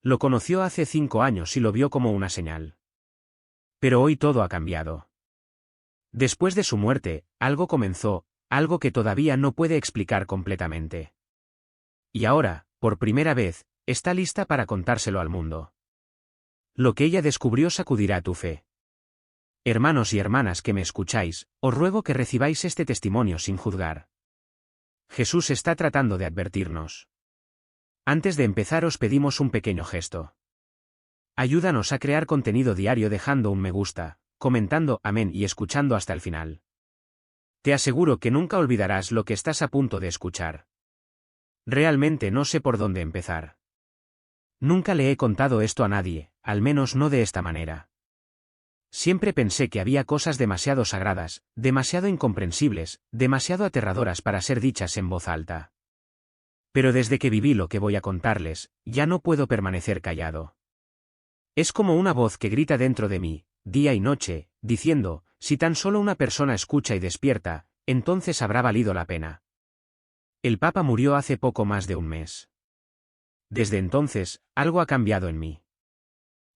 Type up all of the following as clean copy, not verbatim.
Lo conoció hace 5 años y lo vio como una señal. Pero hoy todo ha cambiado. Después de su muerte, algo comenzó, algo que todavía no puede explicar completamente. Y ahora, por primera vez, está lista para contárselo al mundo. Lo que ella descubrió sacudirá tu fe. Hermanos y hermanas que me escucháis, os ruego que recibáis este testimonio sin juzgar. Jesús está tratando de advertirnos. Antes de empezar os pedimos un pequeño gesto. Ayúdanos a crear contenido diario dejando un me gusta, comentando amén y escuchando hasta el final. Te aseguro que nunca olvidarás lo que estás a punto de escuchar. Realmente no sé por dónde empezar. Nunca le he contado esto a nadie, al menos no de esta manera. Siempre pensé que había cosas demasiado sagradas, demasiado incomprensibles, demasiado aterradoras para ser dichas en voz alta. Pero desde que viví lo que voy a contarles, ya no puedo permanecer callado. Es como una voz que grita dentro de mí, día y noche, diciendo, si tan solo una persona escucha y despierta, entonces habrá valido la pena. El Papa murió hace poco más de un mes. Desde entonces, algo ha cambiado en mí.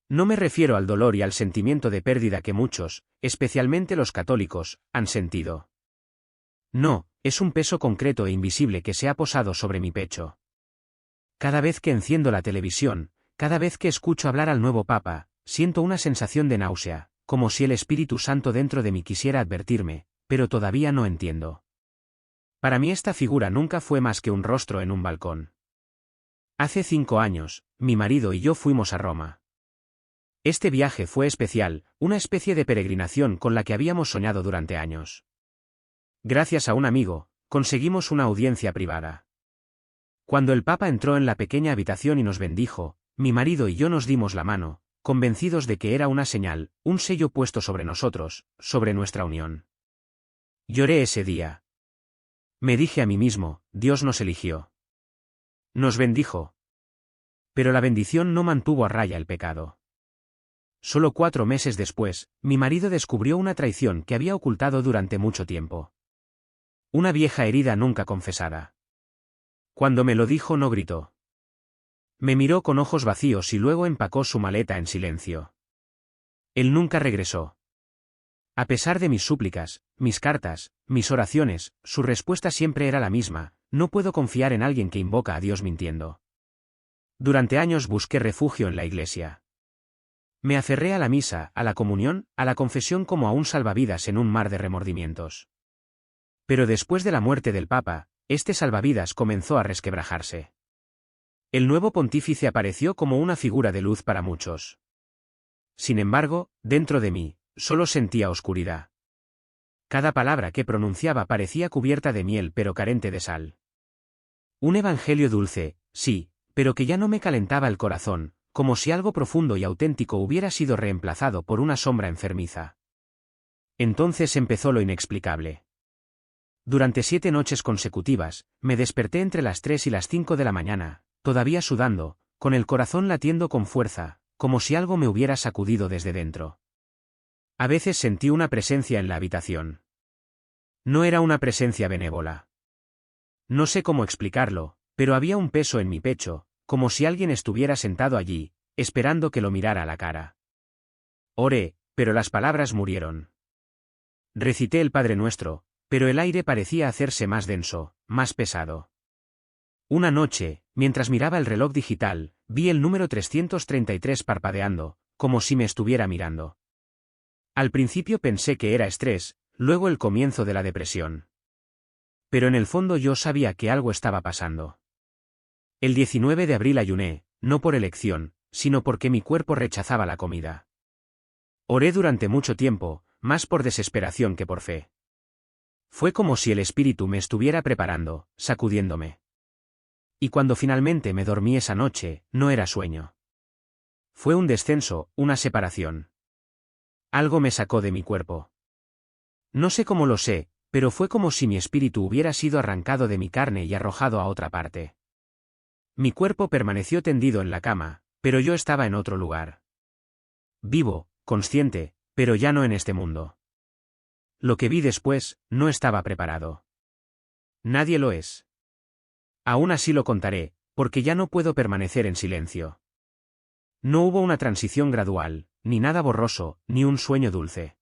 No me refiero al dolor y al sentimiento de pérdida que muchos, especialmente los católicos, han sentido. No, es un peso concreto e invisible que se ha posado sobre mi pecho. Cada vez que enciendo la televisión, cada vez que escucho hablar al nuevo Papa, siento una sensación de náusea, como si el Espíritu Santo dentro de mí quisiera advertirme, pero todavía no entiendo. Para mí esta figura nunca fue más que un rostro en un balcón. Hace 5 años, mi marido y yo fuimos a Roma. Este viaje fue especial, una especie de peregrinación con la que habíamos soñado durante años. Gracias a un amigo, conseguimos una audiencia privada. Cuando el Papa entró en la pequeña habitación y nos bendijo, mi marido y yo nos dimos la mano, convencidos de que era una señal, un sello puesto sobre nosotros, sobre nuestra unión. Lloré ese día. Me dije a mí mismo, Dios nos eligió. Nos bendijo. Pero la bendición no mantuvo a raya el pecado. Solo 4 meses después, mi marido descubrió una traición que había ocultado durante mucho tiempo. Una vieja herida nunca confesada. Cuando me lo dijo no gritó. Me miró con ojos vacíos y luego empacó su maleta en silencio. Él nunca regresó. A pesar de mis súplicas, mis cartas, mis oraciones, su respuesta siempre era la misma: no puedo confiar en alguien que invoca a Dios mintiendo. Durante años busqué refugio en la iglesia. Me aferré a la misa, a la comunión, a la confesión como a un salvavidas en un mar de remordimientos. Pero después de la muerte del Papa, este salvavidas comenzó a resquebrajarse. El nuevo pontífice apareció como una figura de luz para muchos. Sin embargo, dentro de mí, solo sentía oscuridad. Cada palabra que pronunciaba parecía cubierta de miel pero carente de sal. Un evangelio dulce, sí, pero que ya no me calentaba el corazón, como si algo profundo y auténtico hubiera sido reemplazado por una sombra enfermiza. Entonces empezó lo inexplicable. Durante 7 noches consecutivas, me desperté entre las 3 y las 5 de la mañana, todavía sudando, con el corazón latiendo con fuerza, como si algo me hubiera sacudido desde dentro. A veces sentí una presencia en la habitación. No era una presencia benévola. No sé cómo explicarlo, pero había un peso en mi pecho, como si alguien estuviera sentado allí, esperando que lo mirara a la cara. Oré, pero las palabras murieron. Recité el Padre Nuestro, pero el aire parecía hacerse más denso, más pesado. Una noche, mientras miraba el reloj digital, vi el número 333 parpadeando, como si me estuviera mirando. Al principio pensé que era estrés, luego el comienzo de la depresión. Pero en el fondo yo sabía que algo estaba pasando. El 19 de abril ayuné, no por elección, sino porque mi cuerpo rechazaba la comida. Oré durante mucho tiempo, más por desesperación que por fe. Fue como si el espíritu me estuviera preparando, sacudiéndome. Y cuando finalmente me dormí esa noche, no era sueño. Fue un descenso, una separación. Algo me sacó de mi cuerpo. No sé cómo lo sé, pero fue como si mi espíritu hubiera sido arrancado de mi carne y arrojado a otra parte. Mi cuerpo permaneció tendido en la cama, pero yo estaba en otro lugar. Vivo, consciente, pero ya no en este mundo. Lo que vi después, no estaba preparado. Nadie lo es. Aún así lo contaré, porque ya no puedo permanecer en silencio. No hubo una transición gradual, ni nada borroso, ni un sueño dulce.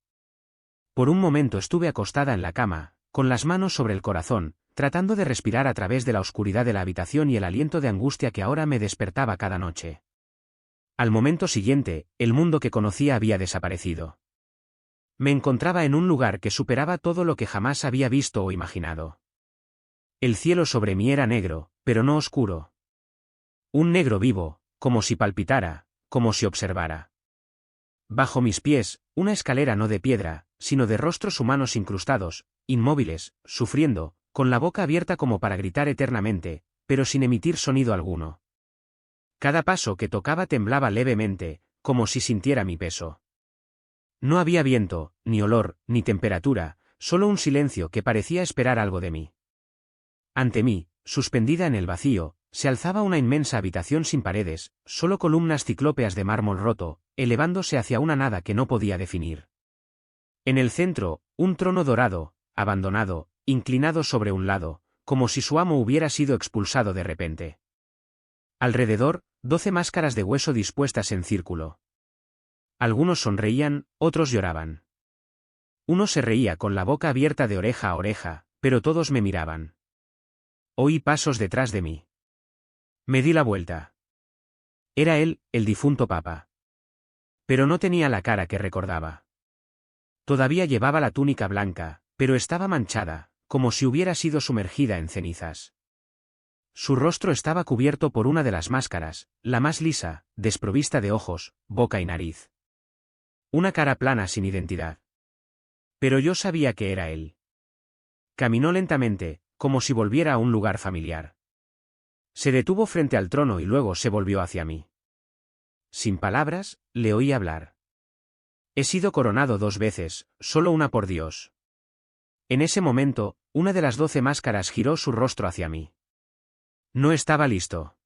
Por un momento estuve acostada en la cama, con las manos sobre el corazón, tratando de respirar a través de la oscuridad de la habitación y el aliento de angustia que ahora me despertaba cada noche. Al momento siguiente, el mundo que conocía había desaparecido. Me encontraba en un lugar que superaba todo lo que jamás había visto o imaginado. El cielo sobre mí era negro, pero no oscuro. Un negro vivo, como si palpitara, como si observara. Bajo mis pies, una escalera no de piedra, sino de rostros humanos incrustados, inmóviles, sufriendo, con la boca abierta como para gritar eternamente, pero sin emitir sonido alguno. Cada paso que tocaba temblaba levemente, como si sintiera mi peso. No había viento, ni olor, ni temperatura, solo un silencio que parecía esperar algo de mí. Ante mí, suspendida en el vacío, se alzaba una inmensa habitación sin paredes, solo columnas ciclópeas de mármol roto, elevándose hacia una nada que no podía definir. En el centro, un trono dorado, abandonado, inclinado sobre un lado, como si su amo hubiera sido expulsado de repente. Alrededor, 12 máscaras de hueso dispuestas en círculo. Algunos sonreían, otros lloraban. Uno se reía con la boca abierta de oreja a oreja, pero todos me miraban. Oí pasos detrás de mí. Me di la vuelta. Era él, el difunto papa. Pero no tenía la cara que recordaba. Todavía llevaba la túnica blanca, pero estaba manchada, como si hubiera sido sumergida en cenizas. Su rostro estaba cubierto por una de las máscaras, la más lisa, desprovista de ojos, boca y nariz. Una cara plana sin identidad. Pero yo sabía que era él. Caminó lentamente, como si volviera a un lugar familiar. Se detuvo frente al trono y luego se volvió hacia mí. Sin palabras, le oí hablar. He sido coronado 2 veces, solo una por Dios. En ese momento, una de las 12 máscaras giró su rostro hacia mí. No estaba listo.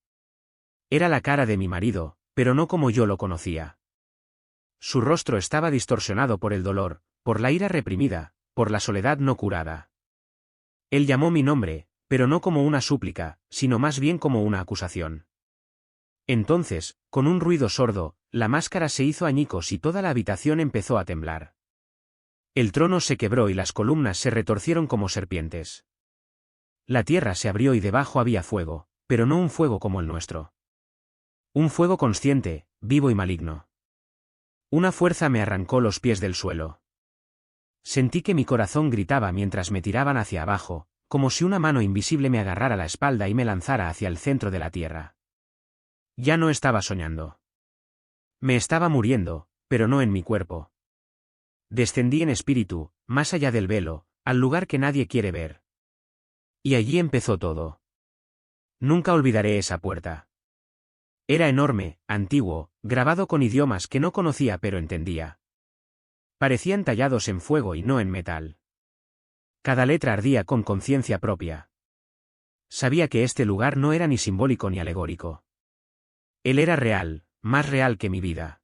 Era la cara de mi marido, pero no como yo lo conocía. Su rostro estaba distorsionado por el dolor, por la ira reprimida, por la soledad no curada. Él llamó mi nombre, pero no como una súplica, sino más bien como una acusación. Entonces, con un ruido sordo, la máscara se hizo añicos y toda la habitación empezó a temblar. El trono se quebró y las columnas se retorcieron como serpientes. La tierra se abrió y debajo había fuego, pero no un fuego como el nuestro. Un fuego consciente, vivo y maligno. Una fuerza me arrancó los pies del suelo. Sentí que mi corazón gritaba mientras me tiraban hacia abajo, como si una mano invisible me agarrara la espalda y me lanzara hacia el centro de la tierra. Ya no estaba soñando. Me estaba muriendo, pero no en mi cuerpo. Descendí en espíritu, más allá del velo, al lugar que nadie quiere ver. Y allí empezó todo. Nunca olvidaré esa puerta. Era enorme, antiguo, grabado con idiomas que no conocía pero entendía. Parecían tallados en fuego y no en metal. Cada letra ardía con conciencia propia. Sabía que este lugar no era ni simbólico ni alegórico. Él era real, más real que mi vida.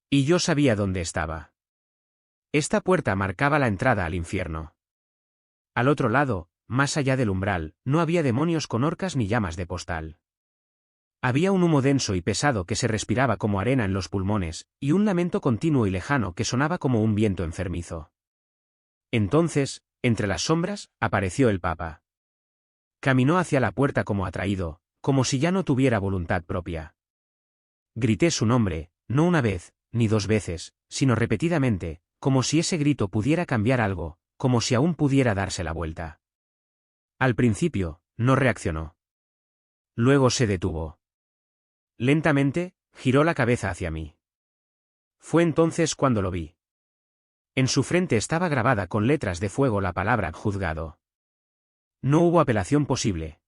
Y yo sabía dónde estaba. Esta puerta marcaba la entrada al infierno. Al otro lado, más allá del umbral, no había demonios con horcas ni llamas de postal. Había un humo denso y pesado que se respiraba como arena en los pulmones, y un lamento continuo y lejano que sonaba como un viento enfermizo. Entonces, entre las sombras, apareció el Papa. Caminó hacia la puerta como atraído, como si ya no tuviera voluntad propia. Grité su nombre, no una vez, ni 2 veces, sino repetidamente, como si ese grito pudiera cambiar algo, como si aún pudiera darse la vuelta. Al principio, no reaccionó. Luego se detuvo. Lentamente, giró la cabeza hacia mí. Fue entonces cuando lo vi. En su frente estaba grabada con letras de fuego la palabra juzgado. No hubo apelación posible.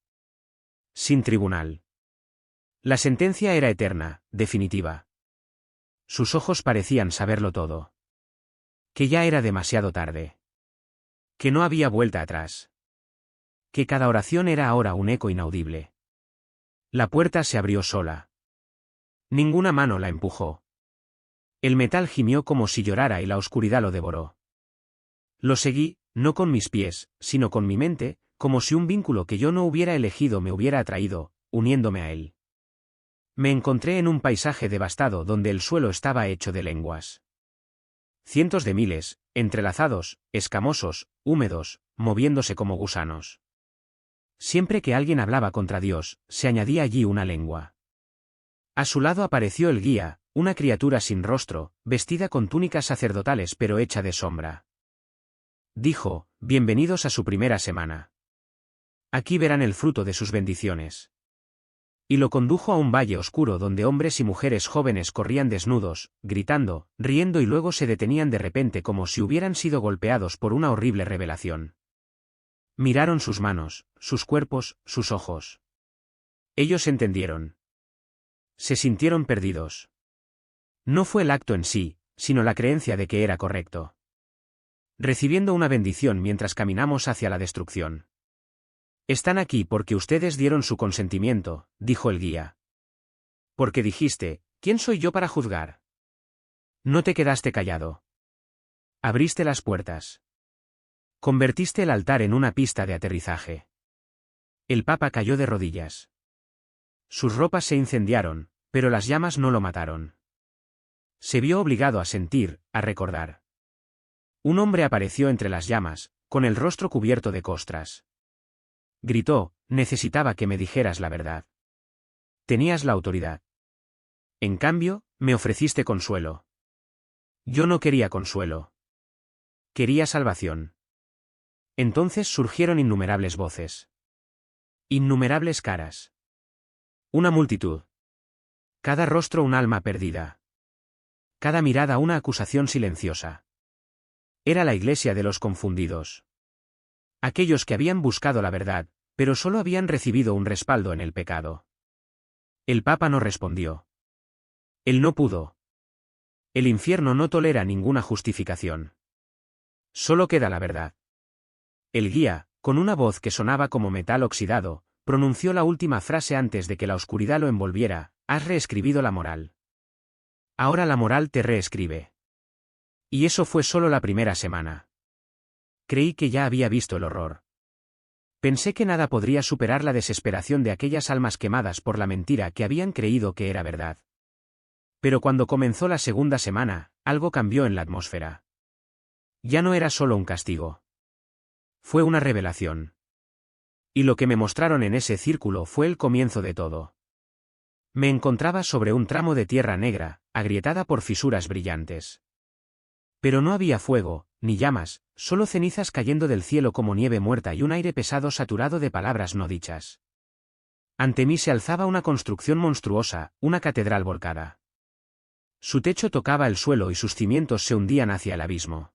Sin tribunal. La sentencia era eterna, definitiva. Sus ojos parecían saberlo todo. Que ya era demasiado tarde. Que no había vuelta atrás. Que cada oración era ahora un eco inaudible. La puerta se abrió sola. Ninguna mano la empujó. El metal gimió como si llorara y la oscuridad lo devoró. Lo seguí, no con mis pies, sino con mi mente, como si un vínculo que yo no hubiera elegido me hubiera atraído, uniéndome a él. Me encontré en un paisaje devastado donde el suelo estaba hecho de lenguas. Cientos de miles, entrelazados, escamosos, húmedos, moviéndose como gusanos. Siempre que alguien hablaba contra Dios, se añadía allí una lengua. A su lado apareció el guía, una criatura sin rostro, vestida con túnicas sacerdotales pero hecha de sombra. Dijo: bienvenidos a su primera semana. Aquí verán el fruto de sus bendiciones. Y lo condujo a un valle oscuro donde hombres y mujeres jóvenes corrían desnudos, gritando, riendo y luego se detenían de repente como si hubieran sido golpeados por una horrible revelación. Miraron sus manos, sus cuerpos, sus ojos. Ellos entendieron. Se sintieron perdidos. No fue el acto en sí, sino la creencia de que era correcto. Recibiendo una bendición mientras caminamos hacia la destrucción. Están aquí porque ustedes dieron su consentimiento, dijo el guía. Porque dijiste: ¿quién soy yo para juzgar? No te quedaste callado. Abriste las puertas. Convertiste el altar en una pista de aterrizaje. El Papa cayó de rodillas. Sus ropas se incendiaron, pero las llamas no lo mataron. Se vio obligado a sentir, a recordar. Un hombre apareció entre las llamas, con el rostro cubierto de costras. Gritó: necesitaba que me dijeras la verdad. Tenías la autoridad. En cambio, me ofreciste consuelo. Yo no quería consuelo. Quería salvación. Entonces surgieron innumerables voces. Innumerables caras. Una multitud. Cada rostro un alma perdida. Cada mirada una acusación silenciosa. Era la iglesia de los confundidos. Aquellos que habían buscado la verdad, pero solo habían recibido un respaldo en el pecado. El Papa no respondió. Él no pudo. El infierno no tolera ninguna justificación. Solo queda la verdad. El guía, con una voz que sonaba como metal oxidado, pronunció la última frase antes de que la oscuridad lo envolviera: has reescribido la moral. Ahora la moral te reescribe. Y eso fue solo la primera semana. Creí que ya había visto el horror. Pensé que nada podría superar la desesperación de aquellas almas quemadas por la mentira que habían creído que era verdad. Pero cuando comenzó la segunda semana, algo cambió en la atmósfera. Ya no era solo un castigo. Fue una revelación. Y lo que me mostraron en ese círculo fue el comienzo de todo. Me encontraba sobre un tramo de tierra negra, agrietada por fisuras brillantes. Pero no había fuego, ni llamas, solo cenizas cayendo del cielo como nieve muerta y un aire pesado saturado de palabras no dichas. Ante mí se alzaba una construcción monstruosa, una catedral volcada. Su techo tocaba el suelo y sus cimientos se hundían hacia el abismo.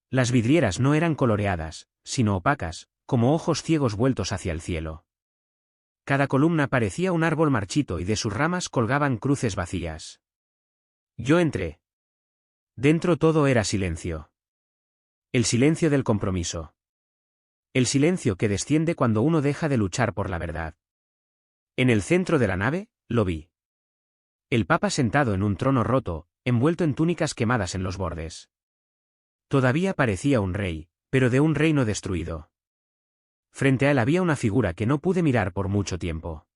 Las vidrieras no eran coloreadas, sino opacas, como ojos ciegos vueltos hacia el cielo. Cada columna parecía un árbol marchito y de sus ramas colgaban cruces vacías. Yo entré. Dentro todo era silencio. El silencio del compromiso. El silencio que desciende cuando uno deja de luchar por la verdad. En el centro de la nave, lo vi. El Papa sentado en un trono roto, envuelto en túnicas quemadas en los bordes. Todavía parecía un rey, pero de un reino destruido. Frente a él había una figura que no pude mirar por mucho tiempo.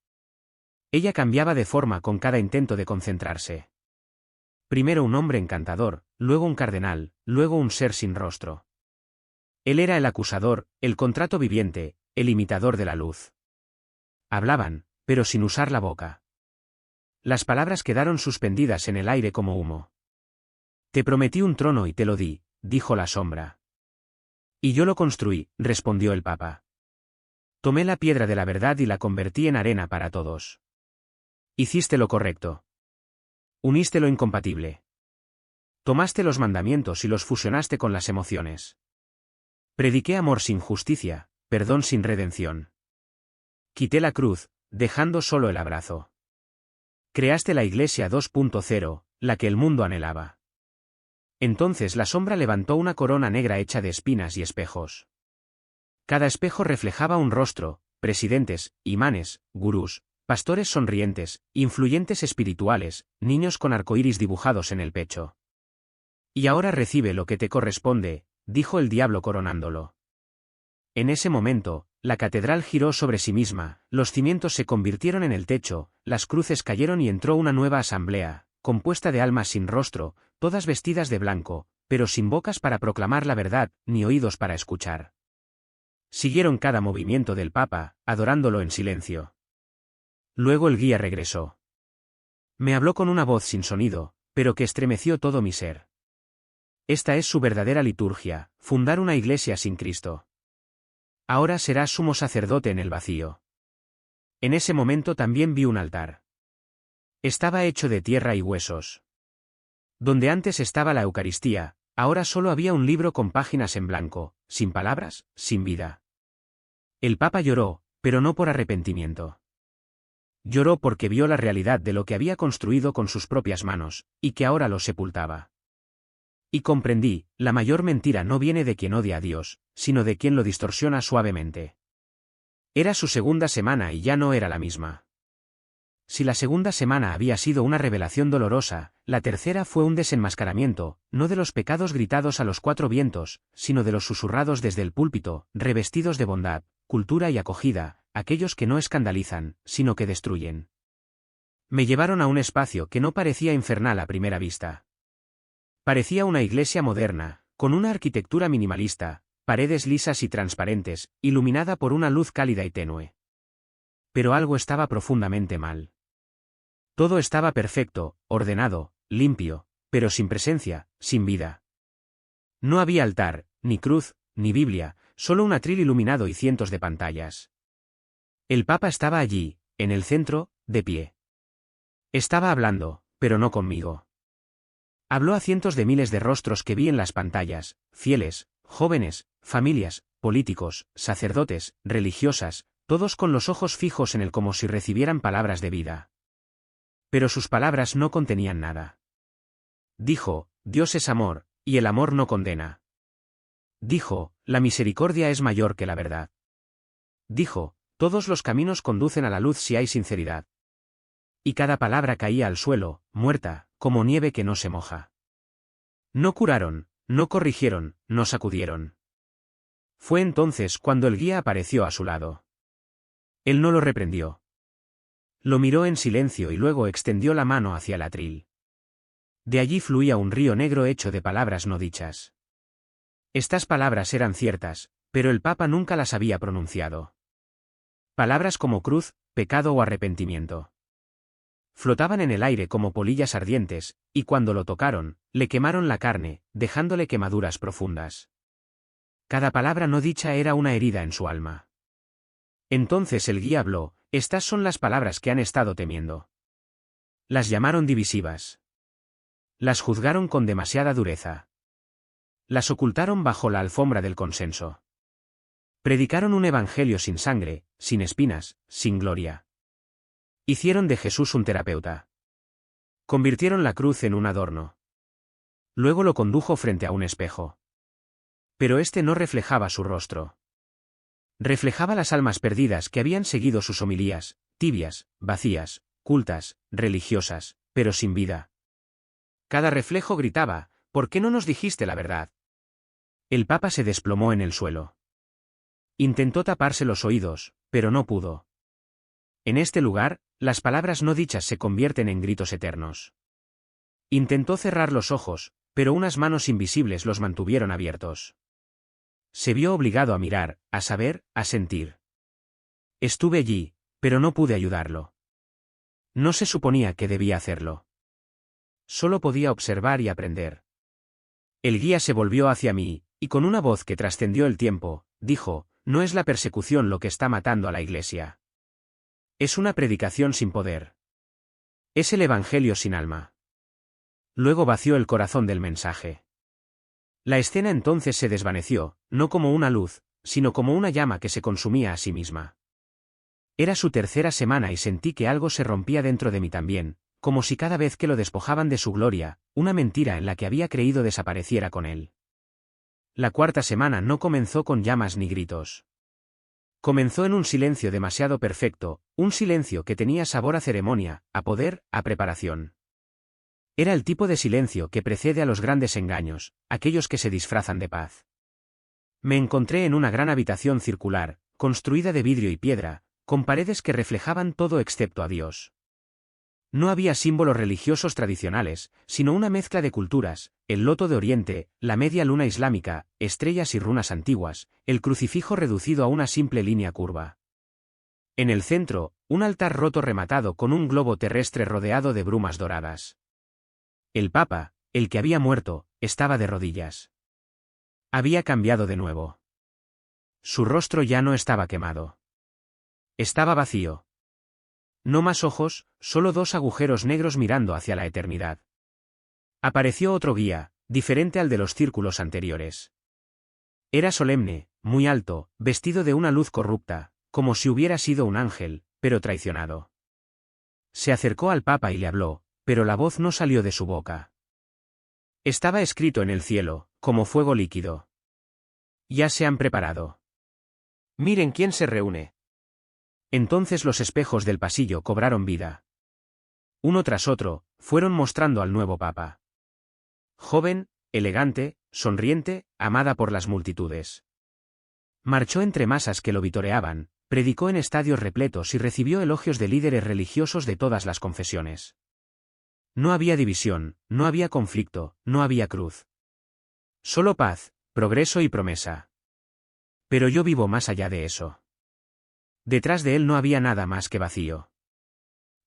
Ella cambiaba de forma con cada intento de concentrarse. Primero un hombre encantador, luego un cardenal, luego un ser sin rostro. Él era el acusador, el contrato viviente, el imitador de la luz. Hablaban, pero sin usar la boca. Las palabras quedaron suspendidas en el aire como humo. Te prometí un trono y te lo di, dijo la sombra. Y yo lo construí, respondió el Papa. Tomé la piedra de la verdad y la convertí en arena para todos. Hiciste lo correcto. Uniste lo incompatible. Tomaste los mandamientos y los fusionaste con las emociones. Prediqué amor sin justicia, perdón sin redención. Quité la cruz, dejando solo el abrazo. Creaste la Iglesia 2.0, la que el mundo anhelaba. Entonces la sombra levantó una corona negra hecha de espinas y espejos. Cada espejo reflejaba un rostro: presidentes, imanes, gurús, pastores sonrientes, influyentes espirituales, niños con arcoíris dibujados en el pecho. Y ahora recibe lo que te corresponde, dijo el diablo coronándolo. En ese momento, la catedral giró sobre sí misma, los cimientos se convirtieron en el techo, las cruces cayeron y entró una nueva asamblea, compuesta de almas sin rostro, todas vestidas de blanco, pero sin bocas para proclamar la verdad, ni oídos para escuchar. Siguieron cada movimiento del Papa, adorándolo en silencio. Luego el guía regresó. Me habló con una voz sin sonido, pero que estremeció todo mi ser. Esta es su verdadera liturgia, fundar una iglesia sin Cristo. Ahora serás sumo sacerdote en el vacío. En ese momento también vi un altar. Estaba hecho de tierra y huesos. Donde antes estaba la Eucaristía, ahora solo había un libro con páginas en blanco, sin palabras, sin vida. El Papa lloró, pero no por arrepentimiento. Lloró porque vio la realidad de lo que había construido con sus propias manos, y que ahora lo sepultaba. Y comprendí, la mayor mentira no viene de quien odia a Dios, sino de quien lo distorsiona suavemente. Era su segunda semana y ya no era la misma. Si la segunda semana había sido una revelación dolorosa, la tercera fue un desenmascaramiento, no de los pecados gritados a los cuatro vientos, sino de los susurrados desde el púlpito, revestidos de bondad, cultura y acogida, aquellos que no escandalizan, sino que destruyen. Me llevaron a un espacio que no parecía infernal a primera vista. Parecía una iglesia moderna, con una arquitectura minimalista, paredes lisas y transparentes, iluminada por una luz cálida y tenue. Pero algo estaba profundamente mal. Todo estaba perfecto, ordenado, limpio, pero sin presencia, sin vida. No había altar, ni cruz, ni Biblia, solo un atril iluminado y cientos de pantallas. El Papa estaba allí, en el centro, de pie. Estaba hablando, pero no conmigo. Habló a cientos de miles de rostros que vi en las pantallas, fieles, jóvenes, familias, políticos, sacerdotes, religiosas, todos con los ojos fijos en él como si recibieran palabras de vida. Pero sus palabras no contenían nada. Dijo, Dios es amor, y el amor no condena. Dijo, la misericordia es mayor que la verdad. Dijo, todos los caminos conducen a la luz si hay sinceridad. Y cada palabra caía al suelo, muerta, como nieve que no se moja. No curaron, no corrigieron, no sacudieron. Fue entonces cuando el guía apareció a su lado. Él no lo reprendió. Lo miró en silencio y luego extendió la mano hacia el atril. De allí fluía un río negro hecho de palabras no dichas. Estas palabras eran ciertas, pero el Papa nunca las había pronunciado. Palabras como cruz, pecado o arrepentimiento. Flotaban en el aire como polillas ardientes, y cuando lo tocaron, le quemaron la carne, dejándole quemaduras profundas. Cada palabra no dicha era una herida en su alma. Entonces el guía habló, estas son las palabras que han estado temiendo. Las llamaron divisivas. Las juzgaron con demasiada dureza. Las ocultaron bajo la alfombra del consenso. Predicaron un evangelio sin sangre, sin espinas, sin gloria. Hicieron de Jesús un terapeuta. Convirtieron la cruz en un adorno. Luego lo condujo frente a un espejo. Pero este no reflejaba su rostro. Reflejaba las almas perdidas que habían seguido sus homilías, tibias, vacías, cultas, religiosas, pero sin vida. Cada reflejo gritaba, ¿por qué no nos dijiste la verdad? El Papa se desplomó en el suelo. Intentó taparse los oídos, pero no pudo. En este lugar, las palabras no dichas se convierten en gritos eternos. Intentó cerrar los ojos, pero unas manos invisibles los mantuvieron abiertos. Se vio obligado a mirar, a saber, a sentir. Estuve allí, pero no pude ayudarlo. No se suponía que debía hacerlo. Solo podía observar y aprender. El guía se volvió hacia mí, y con una voz que trascendió el tiempo, dijo, no es la persecución lo que está matando a la Iglesia. Es una predicación sin poder. Es el Evangelio sin alma. Luego vació el corazón del mensaje. La escena entonces se desvaneció, no como una luz, sino como una llama que se consumía a sí misma. Era su tercera semana y sentí que algo se rompía dentro de mí también, como si cada vez que lo despojaban de su gloria, una mentira en la que había creído desapareciera con él. La cuarta semana no comenzó con llamas ni gritos. Comenzó en un silencio demasiado perfecto, un silencio que tenía sabor a ceremonia, a poder, a preparación. Era el tipo de silencio que precede a los grandes engaños, aquellos que se disfrazan de paz. Me encontré en una gran habitación circular, construida de vidrio y piedra, con paredes que reflejaban todo excepto a Dios. No había símbolos religiosos tradicionales, sino una mezcla de culturas, el loto de Oriente, la media luna islámica, estrellas y runas antiguas, el crucifijo reducido a una simple línea curva. En el centro, un altar roto rematado con un globo terrestre rodeado de brumas doradas. El Papa, el que había muerto, estaba de rodillas. Había cambiado de nuevo. Su rostro ya no estaba quemado. Estaba vacío. No más ojos, solo dos agujeros negros mirando hacia la eternidad. Apareció otro guía, diferente al de los círculos anteriores. Era solemne, muy alto, vestido de una luz corrupta, como si hubiera sido un ángel, pero traicionado. Se acercó al Papa y le habló, pero la voz no salió de su boca. Estaba escrito en el cielo, como fuego líquido. Ya se han preparado. Miren quién se reúne. Entonces los espejos del pasillo cobraron vida. Uno tras otro, fueron mostrando al nuevo Papa. Joven, elegante, sonriente, amada por las multitudes. Marchó entre masas que lo vitoreaban, predicó en estadios repletos y recibió elogios de líderes religiosos de todas las confesiones. No había división, no había conflicto, no había cruz. Solo paz, progreso y promesa. Pero yo vivo más allá de eso. Detrás de él no había nada más que vacío.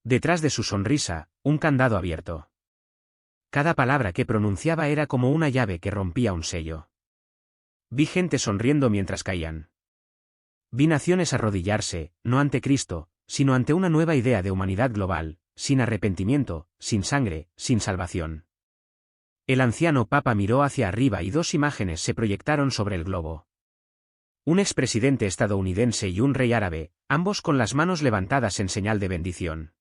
Detrás de su sonrisa, un candado abierto. Cada palabra que pronunciaba era como una llave que rompía un sello. Vi gente sonriendo mientras caían. Vi naciones arrodillarse, no ante Cristo, sino ante una nueva idea de humanidad global, sin arrepentimiento, sin sangre, sin salvación. El anciano Papa miró hacia arriba y dos imágenes se proyectaron sobre el globo. Un expresidente estadounidense y un rey árabe, ambos con las manos levantadas en señal de bendición.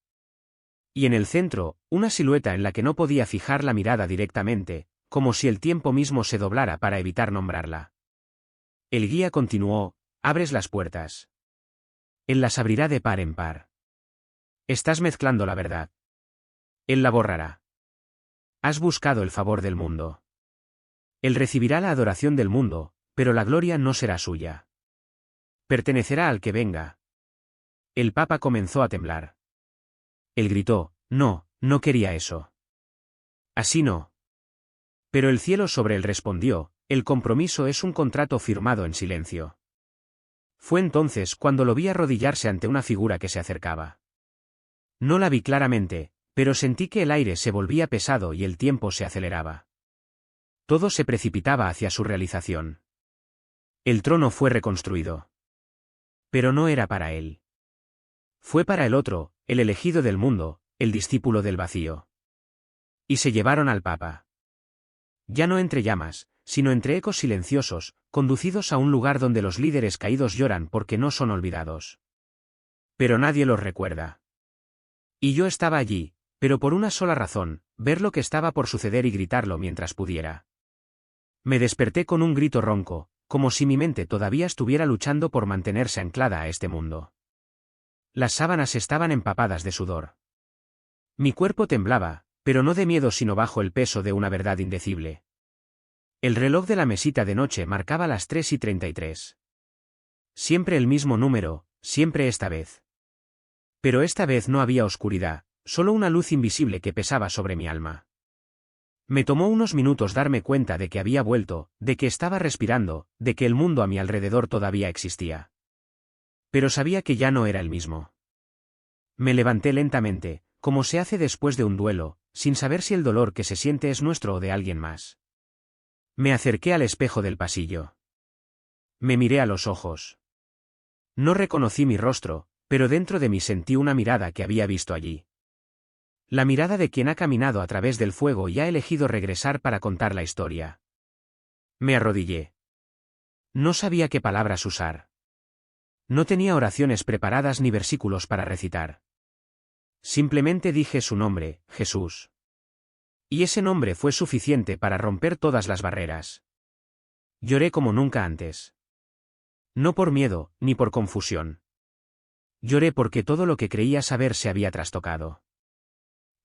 Y en el centro, una silueta en la que no podía fijar la mirada directamente, como si el tiempo mismo se doblara para evitar nombrarla. El guía continuó, abres las puertas. Él las abrirá de par en par. Estás mezclando la verdad. Él la borrará. Has buscado el favor del mundo. Él recibirá la adoración del mundo, pero la gloria no será suya. Pertenecerá al que venga. El Papa comenzó a temblar. Él gritó, no, no quería eso. Así no. Pero el cielo sobre él respondió, el compromiso es un contrato firmado en silencio. Fue entonces cuando lo vi arrodillarse ante una figura que se acercaba. No la vi claramente, pero sentí que el aire se volvía pesado y el tiempo se aceleraba. Todo se precipitaba hacia su realización. El trono fue reconstruido. Pero no era para él. Fue para el otro, el elegido del mundo, el discípulo del vacío. Y se llevaron al Papa. Ya no entre llamas, sino entre ecos silenciosos, conducidos a un lugar donde los líderes caídos lloran porque no son olvidados. Pero nadie los recuerda. Y yo estaba allí, pero por una sola razón, ver lo que estaba por suceder y gritarlo mientras pudiera. Me desperté con un grito ronco, como si mi mente todavía estuviera luchando por mantenerse anclada a este mundo. Las sábanas estaban empapadas de sudor. Mi cuerpo temblaba, pero no de miedo sino bajo el peso de una verdad indecible. El reloj de la mesita de noche marcaba las 3:33. Siempre el mismo número, siempre esta vez. Pero esta vez no había oscuridad, solo una luz invisible que pesaba sobre mi alma. Me tomó unos minutos darme cuenta de que había vuelto, de que estaba respirando, de que el mundo a mi alrededor todavía existía. Pero sabía que ya no era el mismo. Me levanté lentamente, como se hace después de un duelo, sin saber si el dolor que se siente es nuestro o de alguien más. Me acerqué al espejo del pasillo. Me miré a los ojos. No reconocí mi rostro, pero dentro de mí sentí una mirada que había visto allí. La mirada de quien ha caminado a través del fuego y ha elegido regresar para contar la historia. Me arrodillé. No sabía qué palabras usar. No tenía oraciones preparadas ni versículos para recitar. Simplemente dije su nombre, Jesús. Y ese nombre fue suficiente para romper todas las barreras. Lloré como nunca antes. No por miedo, ni por confusión. Lloré porque todo lo que creía saber se había trastocado.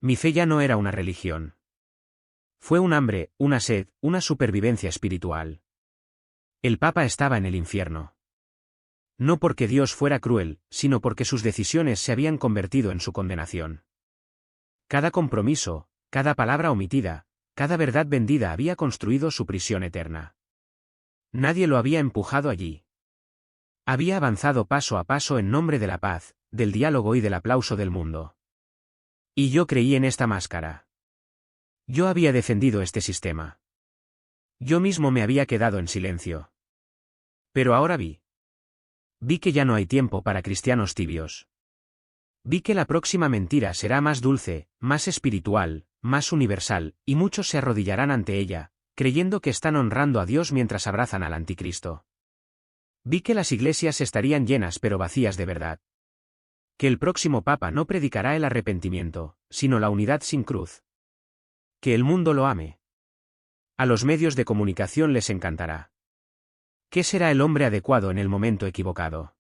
Mi fe ya no era una religión. Fue un hambre, una sed, una supervivencia espiritual. El Papa estaba en el infierno. No porque Dios fuera cruel, sino porque sus decisiones se habían convertido en su condenación. Cada compromiso, cada palabra omitida, cada verdad vendida había construido su prisión eterna. Nadie lo había empujado allí. Había avanzado paso a paso en nombre de la paz, del diálogo y del aplauso del mundo. Y yo creí en esta máscara. Yo había defendido este sistema. Yo mismo me había quedado en silencio. Pero ahora vi. Vi que ya no hay tiempo para cristianos tibios. Vi que la próxima mentira será más dulce, más espiritual, más universal, y muchos se arrodillarán ante ella, creyendo que están honrando a Dios mientras abrazan al anticristo. Vi que las iglesias estarían llenas pero vacías de verdad. Que el próximo papa no predicará el arrepentimiento, sino la unidad sin cruz. Que el mundo lo ame. A los medios de comunicación les encantará. ¿Qué será el hombre adecuado en el momento equivocado?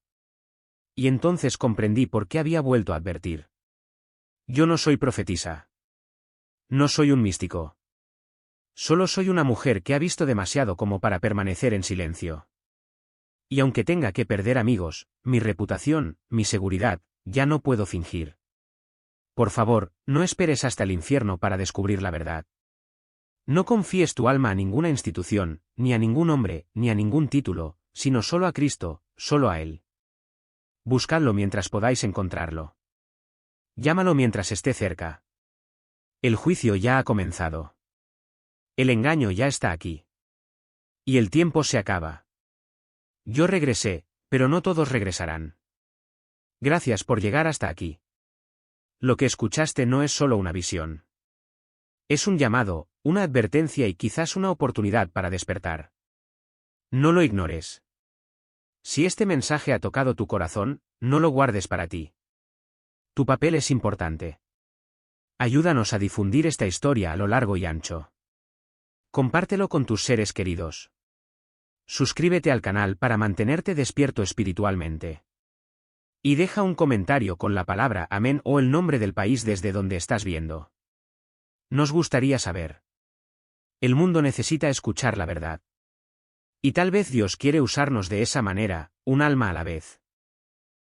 Y entonces comprendí por qué había vuelto a advertir. Yo no soy profetisa. No soy un místico. Solo soy una mujer que ha visto demasiado como para permanecer en silencio. Y aunque tenga que perder amigos, mi reputación, mi seguridad, ya no puedo fingir. Por favor, no esperes hasta el infierno para descubrir la verdad. No confíes tu alma a ninguna institución, ni a ningún hombre, ni a ningún título, sino solo a Cristo, solo a Él. Buscadlo mientras podáis encontrarlo. Llámalo mientras esté cerca. El juicio ya ha comenzado. El engaño ya está aquí. Y el tiempo se acaba. Yo regresé, pero no todos regresarán. Gracias por llegar hasta aquí. Lo que escuchaste no es solo una visión. Es un llamado, una advertencia y quizás una oportunidad para despertar. No lo ignores. Si este mensaje ha tocado tu corazón, no lo guardes para ti. Tu papel es importante. Ayúdanos a difundir esta historia a lo largo y ancho. Compártelo con tus seres queridos. Suscríbete al canal para mantenerte despierto espiritualmente. Y deja un comentario con la palabra amén o el nombre del país desde donde estás viendo. Nos gustaría saber. El mundo necesita escuchar la verdad. Y tal vez Dios quiere usarnos de esa manera, un alma a la vez.